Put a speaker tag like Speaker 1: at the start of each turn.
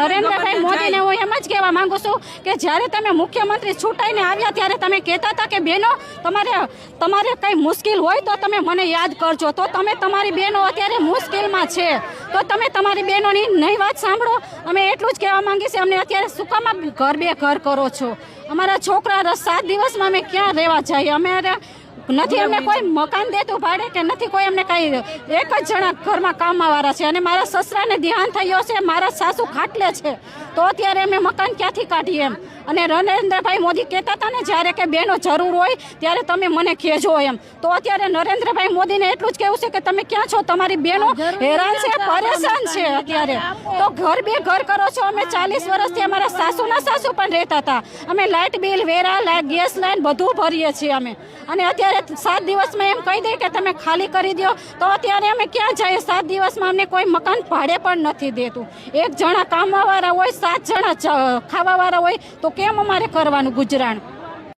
Speaker 1: નરેન્દ્રભાઈ મોદીને હું એમ જ કહેવા માંગુ છું કે જ્યારે તમે મુખ્યમંત્રી ચૂંટાઈને આવ્યા ત્યારે તમે કહેતા હતા કે બહેનો તમારે કંઈ મુશ્કેલ હોય તો તમે મને યાદ કરજો. તો તમે તમારી બહેનો અત્યારે મુશ્કેલમાં છે તો તમે તમારી બહેનોની નહીં વાત સાંભળો. અમે એટલું જ કહેવા માંગીએ છીએ અમને અત્યારે શું કામ ઘર બે ઘર કરો છો? અમારા છોકરા 7 દિવસમાં અમે ક્યાં રહેવા જઈએ? અમે નથી અમને કોઈ મકાન દેતું ભાડે કે નથી કોઈ અમને કાંઈ. એક જ જણા ઘરમાં કામવાળા છે અને મારા સસરાને ધ્યાન થયો છે, મારા સાસુ ખાટલે છે, તો અત્યારે અમે મકાન ક્યાંથી કાઢીએ એમ. અને નરેન્દ્રભાઈ મોદી કહેતા હતા ને જ્યારે કે બેનો જરૂર હોય ત્યારે તમે મને કહેજો એમ. તો અત્યારે નરેન્દ્રભાઈ મોદીને એટલું જ કહેવું છે કે તમે ક્યાં છો? તમારી બહેનો હેરાન છે, પરેશાન છે અત્યારે. તો ઘર બે ઘર કરો છો. અમે 40 વર્ષથી અમારા સાસુના સાસુ પણ રહેતા હતા. અમે લાઇટ બિલ, વેરા, ગેસ લાઈન બધું ભરીએ છીએ અમે. અને અત્યારે 7 દિવસમાં એમ કહી દે કે તમે ખાલી કરી દો તો અત્યારે અમે ક્યાં જઈએ? 7 દિવસમાં અમને કોઈ મકાન ભાડે પણ નથી દેતું. એક જણા કામવાળા હોય, 7 જણા ખાવાવાળા હોય તો કેમ અમારે કરવાનું ગુજરાન?